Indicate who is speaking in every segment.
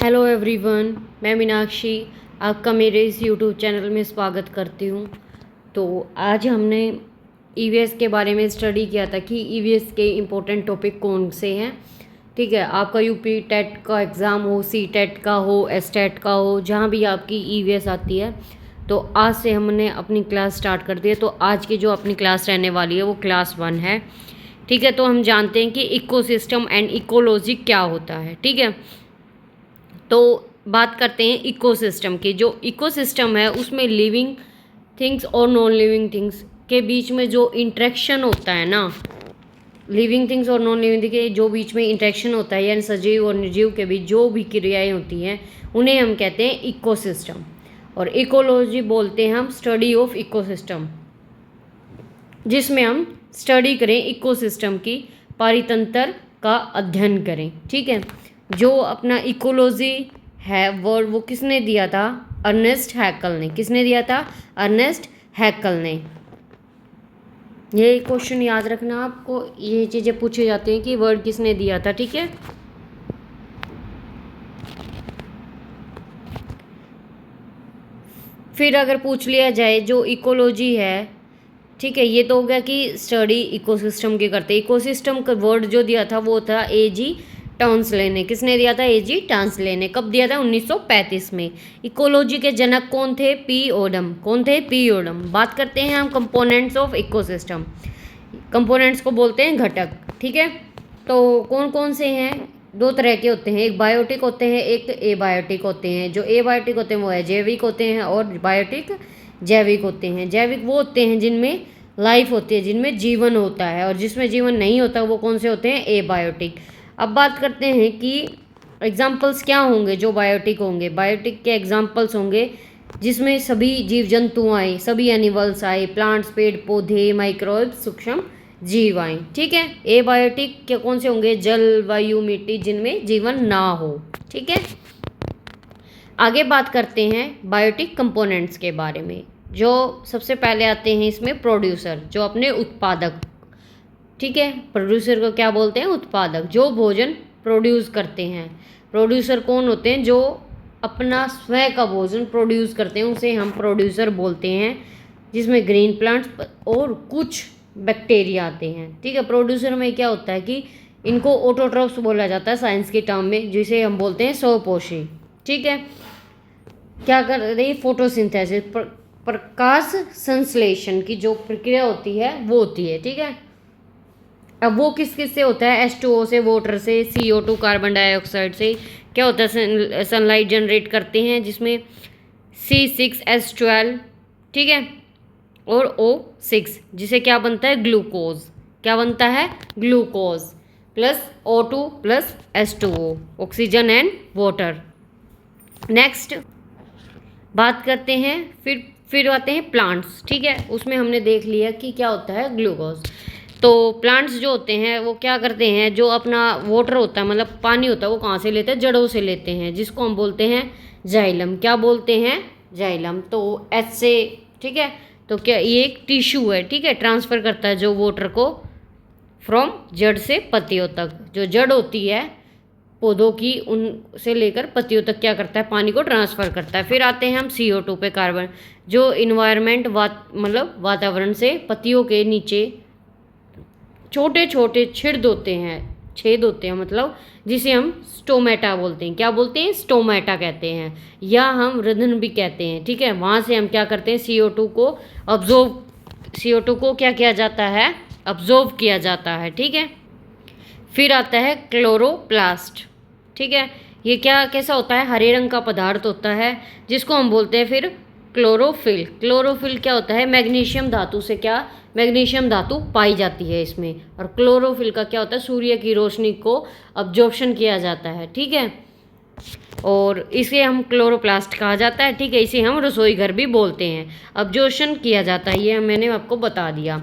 Speaker 1: Hello everyone, मैं मीनाक्षी आपका मेरे इस यूट्यूब चैनल में स्वागत करती हूँ। तो आज हमने ईवीएस के बारे में स्टडी किया था कि ईवीएस के इम्पोर्टेंट टॉपिक कौन से हैं। ठीक है, आपका यूपी टेट का एग्ज़ाम हो, सी टेट का हो, एस टेट का हो, जहाँ भी आपकी ईवीएस आती है तो आज से हमने अपनी क्लास स्टार्ट कर दी है। तो आज की जो अपनी क्लास रहने वाली है वो क्लास 1 है। ठीक है, तो हम जानते हैं कि इकोसिस्टम एंड इकोलॉजी क्या होता है। ठीक है, तो बात करते हैं इकोसिस्टम की। जो इकोसिस्टम है उसमें लिविंग थिंग्स और नॉन लिविंग थिंग्स के बीच में जो इंटरेक्शन होता है ना, लिविंग थिंग्स और नॉन लिविंग थिंग्स के जो बीच में इंटरेक्शन होता है, यानी सजीव और निर्जीव के बीच जो भी क्रियाएं होती हैं उन्हें हम कहते हैं इकोसिस्टम। और इकोलॉजी बोलते हैं हम स्टडी ऑफ इकोसिस्टम, जिसमें हम स्टडी करें इकोसिस्टम की, पारितंत्र का अध्ययन करें। ठीक है, जो अपना इकोलॉजी है वर्ड वो किसने दिया था? अर्नेस्ट हैकल ने। किसने दिया था? अर्नेस्ट हैकल ने। ये क्वेश्चन याद रखना, आपको ये चीज़ें पूछी जाती हैं कि वर्ड किसने दिया था। ठीक है, फिर अगर पूछ लिया जाए जो इकोलॉजी है, ठीक है, ये तो हो गया कि स्टडी इकोसिस्टम की करते। इकोसिस्टम का वर्ड जो दिया था वो था एजी टॉन्सले ने। किसने दिया था? एजी टॉन्सले ने। कब दिया था? 1935 में। इकोलॉजी के जनक कौन थे? P Odum. कौन थे? P Odum. बात करते हैं हम कंपोनेंट्स ऑफ इकोसिस्टम। कंपोनेंट्स को बोलते हैं घटक। ठीक है, तो कौन कौन से हैं? दो तरह के होते हैं, एक बायोटिक होते हैं, एक एबायोटिक होते हैं। जो एबायोटिक होते हैं वो अजैविक होते हैं और बायोटिक जैविक होते हैं। जैविक वो होते हैं जिनमें लाइफ होती है, जिनमें जीवन होता है, और जिसमें जीवन नहीं होता वो कौन से होते हैं? एबायोटिक। अब बात करते हैं कि एग्जाम्पल्स क्या होंगे जो बायोटिक होंगे। बायोटिक के एग्जाम्पल्स होंगे जिसमें सभी जीव जंतु आए, सभी एनिमल्स आए, प्लांट्स, पेड़ पौधे, माइक्रोब्स, सूक्ष्म जीव आए। ठीक है, एबायोटिक के कौन से होंगे? जल, वायु, मिट्टी, जिनमें जीवन ना हो। ठीक है, आगे बात करते हैं बायोटिक कंपोनेंट्स के बारे में। जो सबसे पहले आते हैं इसमें प्रोड्यूसर, जो अपने उत्पादक। ठीक है, प्रोड्यूसर को क्या बोलते हैं? उत्पादक। जो भोजन प्रोड्यूस करते हैं। प्रोड्यूसर कौन होते हैं? जो अपना स्वयं का भोजन प्रोड्यूस करते हैं उसे हम प्रोड्यूसर बोलते हैं, जिसमें ग्रीन प्लांट्स और कुछ बैक्टीरिया आते हैं। ठीक है, प्रोड्यूसर में क्या होता है कि इनको ऑटोट्रॉफ्स बोला जाता है साइंस के टर्म में, जिसे हम बोलते हैं स्वपोषी। ठीक है, क्या कर रही है? फोटोसिंथेसिस, प्रकाश संश्लेषण की जो प्रक्रिया होती है वो होती है। ठीक है, अब वो किस किस से होता है? H2O से, वाटर से, CO2 कार्बन डाइऑक्साइड से। क्या होता है? सनलाइट जनरेट करते हैं, जिसमें C6H12, ठीक है, और O6, जिसे क्या बनता है? ग्लूकोज। क्या बनता है? Glucose plus O2 plus H2O, oxygen and water. Next बात करते हैं, फिर आते हैं प्लांट्स। ठीक है, उसमें हमने देख लिया कि क्या होता है? ग्लूकोज। तो प्लांट्स जो होते हैं वो क्या करते हैं? जो अपना वाटर होता है, मतलब पानी होता है, वो कहाँ से लेते हैं? जड़ों से लेते हैं, जिसको हम बोलते हैं जाइलम। क्या बोलते हैं? जाइलम। तो एच से, ठीक है, तो क्या ये एक टिश्यू है। ठीक है, ट्रांसफ़र करता है जो वाटर को फ्रॉम जड़ से पत्तियों तक। जो जड़ होती है पौधों की, उनसे लेकर पत्तियों तक क्या करता है? पानी को ट्रांसफ़र करता है। फिर आते हैं हम CO2 पे, कार्बन। जो इन्वायरमेंट मतलब वातावरण से पत्तियों के नीचे छोटे छोटे छेद होते हैं, मतलब जिसे हम स्टोमेटा बोलते हैं। क्या बोलते हैं? स्टोमेटा कहते हैं, या हम रंध्र भी कहते हैं। ठीक है, वहाँ से हम क्या करते हैं? CO2 को क्या किया जाता है? ऑब्जॉर्व किया जाता है। ठीक है, फिर आता है क्लोरोप्लास्ट। ठीक है, ये क्या कैसा होता है? हरे रंग का पदार्थ होता है, जिसको हम बोलते हैं फिर क्लोरोफिल। क्लोरोफिल क्या होता है? मैग्नीशियम धातु से क्या? मैग्नीशियम धातु पाई जाती है इसमें। और क्लोरोफिल का क्या होता है? सूर्य की रोशनी को अब्जॉर्प्शन किया जाता है। ठीक है, और इसे हम क्लोरोप्लास्ट कहा जाता है। ठीक है, इसे हम रसोई घर भी बोलते हैं। अब्जॉर्प्शन किया जाता है, ये मैंने आपको बता दिया।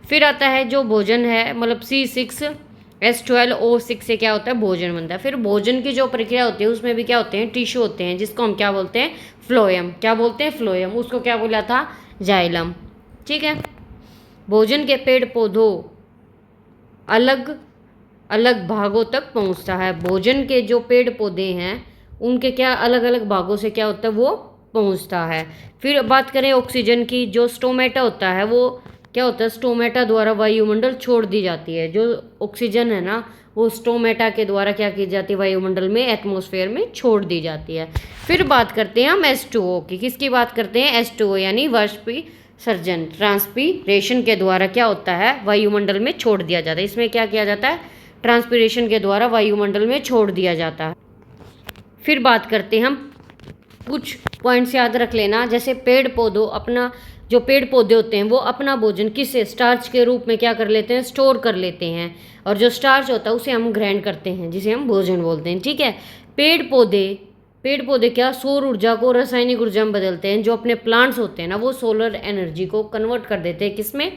Speaker 1: फिर आता है जो भोजन है, मतलब C6H12O6 से क्या होता है? भोजन बनता है। फिर भोजन की जो प्रक्रिया होती है उसमें भी क्या होते हैं? टिश्यू होते हैं, जिसको हम क्या बोलते हैं? फ्लोएम। क्या बोलते हैं? फ्लोएम। उसको क्या बोला था? जाइलम। ठीक है, भोजन के पेड़ पौधों अलग अलग भागों तक पहुंचता है। भोजन के जो पेड़ पौधे हैं उनके क्या अलग अलग भागों से क्या होता है वो पहुंचता है। फिर बात करें ऑक्सीजन की, जो स्टोमेटा होता है वो क्या होता है, स्टोमेटा द्वारा वायुमंडल छोड़ दी जाती है। जो ऑक्सीजन है ना वो स्टोमेटा के द्वारा क्या की जाती है, वायुमंडल में एटमॉस्फेयर में छोड़ दी जाती है। फिर बात करते हैं हम H2O की। किसकी बात करते हैं, H2O यानी वाष्पीसर्जन, ट्रांसपीरेशन के द्वारा क्या होता है वायुमंडल में छोड़ दिया जाता है। इसमें क्या किया जाता है, ट्रांसपीरेशन के द्वारा वायुमंडल में छोड़ दिया जाता है। फिर बात करते हैं हम, कुछ पॉइंट्स याद रख लेना, जैसे पेड़ पौधों अपना, जो पेड़ पौधे होते हैं वो अपना भोजन किससे, स्टार्च के रूप में क्या कर लेते हैं, स्टोर कर लेते हैं। और जो स्टार्च होता है उसे हम ग्राइंड करते हैं, जिसे हम भोजन बोलते हैं। ठीक है, पेड़ पौधे क्या सौर ऊर्जा को रासायनिक ऊर्जा में बदलते हैं। जो अपने प्लांट्स होते हैं ना वो सोलर एनर्जी को कन्वर्ट कर देते हैं किसमें,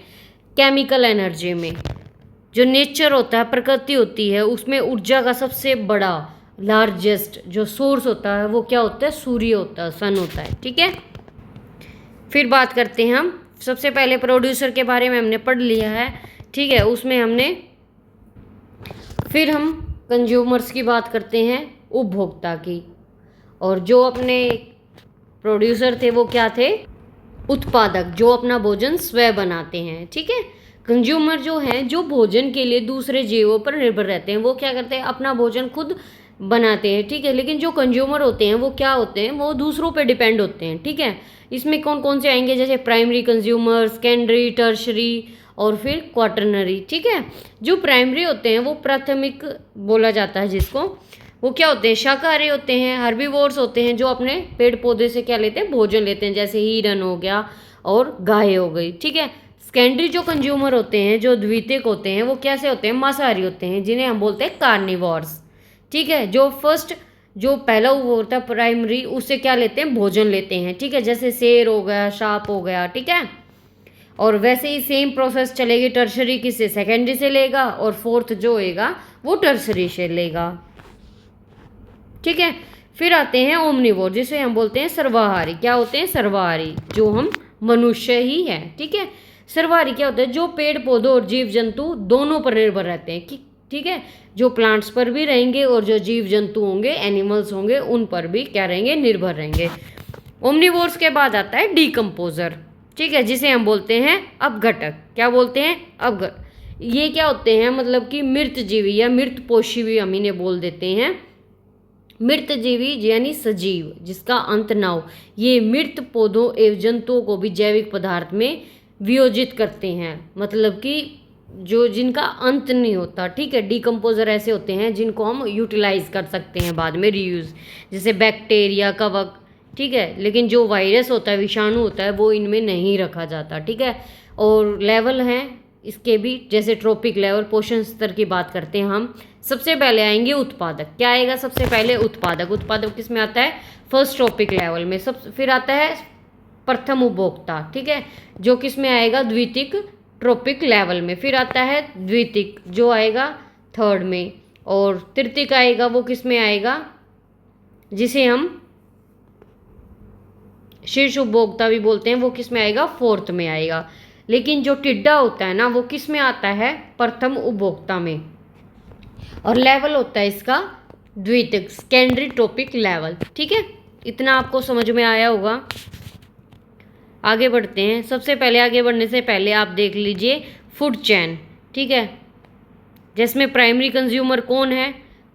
Speaker 1: केमिकल एनर्जी में। जो नेचर होता है, प्रकृति होती है, उसमें ऊर्जा का सबसे बड़ा लार्जेस्ट जो सोर्स होता है वो क्या होता है, सूर्य होता है, सन होता है। ठीक है, फिर बात करते हैं हम, सबसे पहले प्रोड्यूसर के बारे में हमने पढ़ लिया है। ठीक है, उसमें हमने, फिर हम कंज्यूमर्स की बात करते हैं, उपभोक्ता की। और जो अपने प्रोड्यूसर थे वो क्या थे, उत्पादक, जो अपना भोजन स्वयं बनाते हैं। ठीक है, कंज्यूमर जो हैं, जो भोजन के लिए दूसरे जीवों पर निर्भर रहते हैं, वो क्या करते हैं, अपना भोजन खुद बनाते हैं। ठीक है, लेकिन जो कंज्यूमर होते हैं वो क्या होते हैं, वो दूसरों पे डिपेंड होते हैं। ठीक है, इसमें कौन कौन से आएंगे, जैसे प्राइमरी कंज्यूमर, सेकेंडरी, टर्शरी और फिर क्वाटरनरी। ठीक है, जो प्राइमरी होते हैं वो प्राथमिक बोला जाता है जिसको, वो क्या होते हैं, शाकाहारी होते हैं, हर्बीवोर्स होते हैं, जो अपने पेड़ पौधे से क्या लेते हैं, भोजन लेते हैं, जैसे हिरन हो गया और गाय हो गई। ठीक है, सेकेंडरी जो कंज्यूमर होते हैं, जो द्वितीयक होते हैं, वो कैसे होते हैं, मांसाहारी होते हैं, जिन्हें हम बोलते हैं कार्निवोर्स। ठीक है, जो पहला होता है प्राइमरी, उससे क्या लेते हैं, भोजन लेते हैं। ठीक है, जैसे शेर हो गया, सांप हो गया। ठीक है, और वैसे ही सेम प्रोसेस चलेगी, टर्शरी किससे, सेकेंडरी से लेगा, और फोर्थ जो होएगा वो टर्शरी से लेगा। ठीक है, फिर आते हैं ओमनिवोर, जिसे हम बोलते हैं सर्वाहारी। क्या होते हैं, सर्वाहारी, जो हम मनुष्य ही हैं। ठीक है, सर्वाहारी क्या होता है, जो पेड़ पौधों और जीव जंतु दोनों पर निर्भर रहते हैं। ठीक है, जो प्लांट्स पर भी रहेंगे और जो जीव जंतु होंगे, एनिमल्स होंगे, उन पर भी क्या रहेंगे, निर्भर रहेंगे। ओमनिवोर्स के बाद आता है डीकम्पोजर। ठीक है, जिसे हम बोलते हैं अपघटक। क्या बोलते हैं, अपघटक। ये क्या होते हैं, मतलब कि मृत जीवी या मृत पोषी भी हम इन्हें बोल देते हैं। मृत जीवी यानी सजीव जिसका अंत ना हो, ये मृत पौधों एवं जंतुओं को भी जैविक पदार्थ में वियोजित करते हैं, मतलब कि जो जिनका अंत नहीं होता। ठीक है, डीकम्पोजर ऐसे होते हैं जिनको हम यूटिलाइज कर सकते हैं बाद में, रीयूज, जैसे बैक्टीरिया, कवक। ठीक है, लेकिन जो वायरस होता है, विषाणु होता है, वो इनमें नहीं रखा जाता। ठीक है, और लेवल हैं इसके भी, जैसे ट्रॉपिक लेवल, पोषण स्तर की बात करते हैं हम। सबसे पहले आएंगे उत्पादक। क्या आएगा सबसे पहले, उत्पादक। उत्पादक किस में आता है, फर्स्ट ट्रॉपिक लेवल में। फिर आता है प्रथम उपभोक्ता। ठीक है, जो किस में आएगा, द्वितीयक ट्रॉपिक लेवल में। फिर आता है द्वितीयक, जो आएगा थर्ड में। और तृतीयक आएगा, वो किस में आएगा, जिसे हम शीर्ष उपभोक्ता भी बोलते हैं, वो किस में आएगा, फोर्थ में आएगा। लेकिन जो टिड्डा होता है ना वो किस में आता है, प्रथम उपभोक्ता में। और लेवल होता है इसका द्वितीयक, सेकेंडरी ट्रॉपिक लेवल। ठीक है, इतना आपको समझ में आया होगा। आगे बढ़ते हैं। सबसे पहले आगे बढ़ने से पहले आप देख लीजिए फूड चेन। ठीक है, जिसमें प्राइमरी कंज्यूमर कौन है,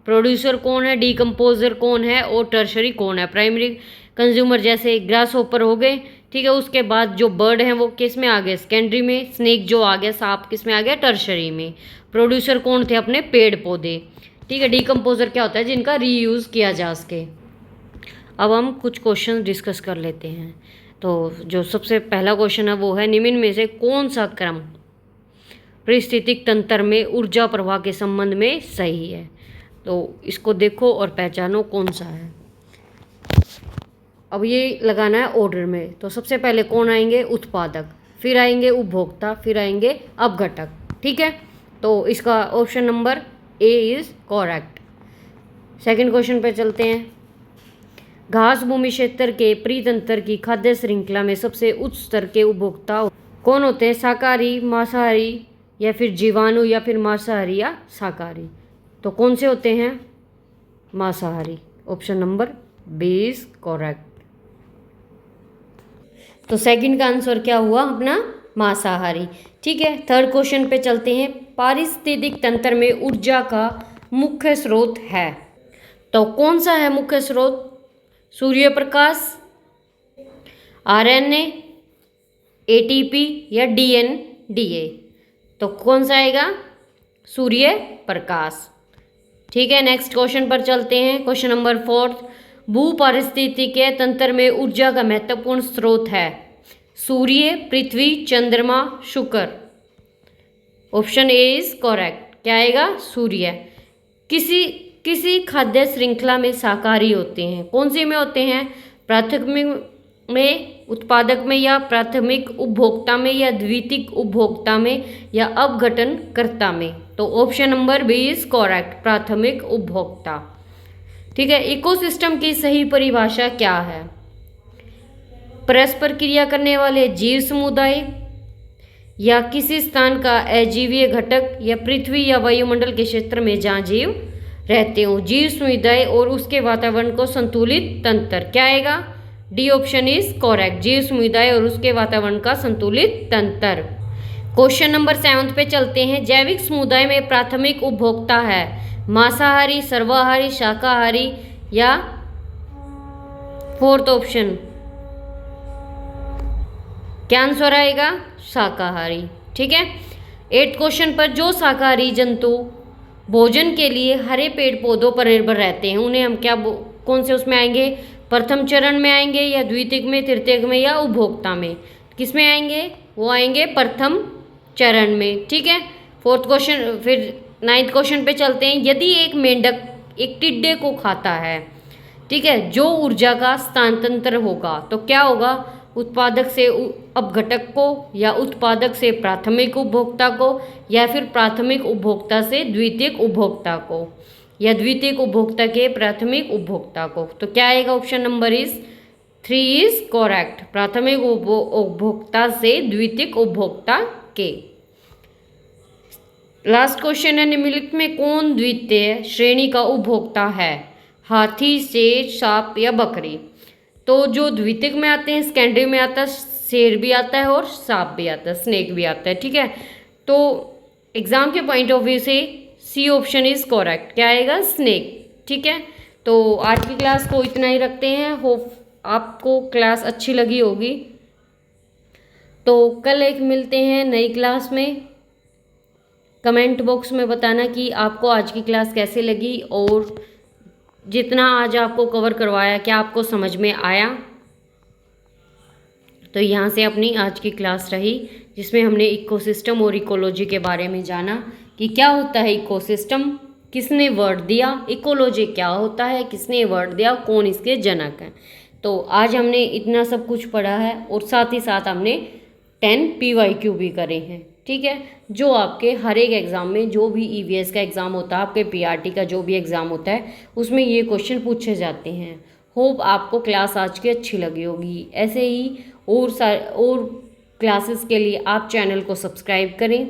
Speaker 1: प्रोड्यूसर कौन है, डीकम्पोजर कौन है और टर्शरी कौन है। प्राइमरी कंज्यूमर जैसे ग्रास होपर हो गए। ठीक है, उसके बाद जो बर्ड हैं वो किस में आ गए, सेकेंडरी में। स्नेक जो आ गया, सांप, किस में आ गया, टर्शरी में। प्रोड्यूसर कौन थे, अपने पेड़ पौधे। ठीक है, डीकम्पोजर क्या होता है, जिनका रीयूज़ किया जा सके। अब हम कुछ क्वेश्चन डिस्कस कर लेते हैं। तो जो सबसे पहला क्वेश्चन है वो है, निम्न में से कौन सा क्रम पारिस्थितिक तंत्र में ऊर्जा प्रवाह के संबंध में सही है। तो इसको देखो और पहचानो कौन सा है। अब ये लगाना है ऑर्डर में। तो सबसे पहले कौन आएंगे, उत्पादक, फिर आएंगे उपभोक्ता, फिर आएंगे अपघटक। ठीक है, तो इसका option number A is correct. Second question पे चलते हैं। घास भूमि क्षेत्र के परितंत्र की खाद्य श्रृंखला में सबसे उच्च स्तर के उपभोक्ता कौन होते हैं, शाकाहारी, मांसाहारी या फिर जीवाणु या फिर मांसाहारी या शाकाहारी। तो कौन से होते हैं, मांसाहारी। Option number B is correct. तो सेकंड का आंसर क्या हुआ अपना मांसाहारी। ठीक है, थर्ड क्वेश्चन पे चलते हैं। पारिस्थितिक तंत्र में ऊर्जा का मुख्य स्रोत है, तो कौन सा है मुख्य स्रोत? सूर्य प्रकाश, आरएनए, एटीपी या डीएनडीए? तो कौन सा आएगा? सूर्य प्रकाश। ठीक है, नेक्स्ट क्वेश्चन पर चलते हैं। क्वेश्चन नंबर फोर्थ, भू पारिस्थितिकीय तंत्र में ऊर्जा का महत्वपूर्ण स्रोत है। सूर्य, पृथ्वी, चंद्रमा, शुक्र? Option A is correct. क्या आएगा? सूर्य। किसी खाद्य श्रृंखला में शाकाहारी होते हैं, कौन सी में होते हैं? प्राथमिक में, उत्पादक में, या प्राथमिक उपभोक्ता में, या द्वितीयक उपभोक्ता में, या अपघटनकर्ता में? तो option number B is correct, प्राथमिक उपभोक्ता। ठीक है, इकोसिस्टम की सही परिभाषा क्या है? परस्पर क्रिया करने वाले जीव समुदाय, या किसी स्थान का अजीवीय घटक, या पृथ्वी या वायुमंडल के क्षेत्र में जहाँ जीव रहते हो, जीव समुदाय और उसके वातावरण को संतुलित तंत्र? क्या आएगा? डी ऑप्शन इज करेक्ट, जीव समुदाय और उसके वातावरण का संतुलित तंत्र। क्वेश्चन नंबर 7 पे चलते हैं। जैविक समुदाय में प्राथमिक उपभोक्ता है मांसाहारी, सर्वाहारी, शाकाहारी या फोर्थ ऑप्शन? क्या आंसर आएगा? शाकाहारी। ठीक है, 8th क्वेश्चन पर, जो शाकाहारी जंतु भोजन के लिए हरे पेड़ पौधों पर निर्भर रहते हैं, उन्हें हम क्या कौन से उसमें आएंगे? प्रथम चरण में आएंगे, या द्वितीयक में, तृतीयक में, या उपभोक्ता में? किस में आएंगे? वो आएंगे प्रथम चरण में। ठीक है, 4th क्वेश्चन। फिर 9th क्वेश्चन पे चलते हैं। यदि एक मेंढक एक टिड्डे को खाता है, ठीक है, जो ऊर्जा का स्थानांतरण होगा, तो क्या होगा? उत्पादक से अपघटक को, या उत्पादक से प्राथमिक उपभोक्ता को, या फिर प्राथमिक उपभोक्ता से द्वितीयक उपभोक्ता को, या द्वितीयक उपभोक्ता के प्राथमिक उपभोक्ता को? तो क्या आएगा? Option number is 3 is correct, प्राथमिक उपभोक्ता से द्वितीयक उपभोक्ता के। लास्ट क्वेश्चन है, निम्नलिखित में कौन द्वितीय श्रेणी का उपभोक्ता है? हाथी, शेर, सांप या बकरी? तो जो द्वितीयक में आते हैं, सेकेंडरी में आता है शेर भी आता है और सांप भी आता है, स्नेक भी आता है। ठीक है, तो एग्जाम के पॉइंट ऑफ व्यू से सी ऑप्शन इज करेक्ट। क्या आएगा? स्नेक। ठीक है, तो आज की क्लास को इतना ही रखते हैं। होप आपको क्लास अच्छी लगी होगी। तो कल एक मिलते हैं नई क्लास में। कमेंट बॉक्स में बताना कि आपको आज की क्लास कैसे लगी, और जितना आज आपको कवर करवाया क्या आपको समझ में आया। तो यहाँ से अपनी आज की क्लास रही, जिसमें हमने इकोसिस्टम और इकोलॉजी के बारे में जाना कि क्या होता है इकोसिस्टम, किसने वर्ड दिया, इकोलॉजी क्या होता है, किसने वर्ड दिया, कौन इसके जनक हैं। तो आज हमने इतना सब कुछ पढ़ा है, और साथ ही साथ हमने 10 PYQ भी करे हैं। ठीक है, जो आपके हर एक एग्ज़ाम में, जो भी EVS का एग्ज़ाम होता है, आपके PRT का जो भी एग्ज़ाम होता है, उसमें ये क्वेश्चन पूछे जाते हैं। होप आपको क्लास आज की अच्छी लगी होगी। ऐसे ही और क्लासेस के लिए आप चैनल को सब्सक्राइब करें।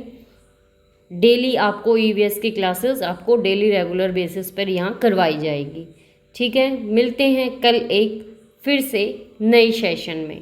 Speaker 1: डेली आपको EVS की क्लासेस आपको डेली रेगुलर बेसिस पर यहाँ करवाई जाएगी। ठीक है, मिलते हैं कल एक फिर से नई सेशन में।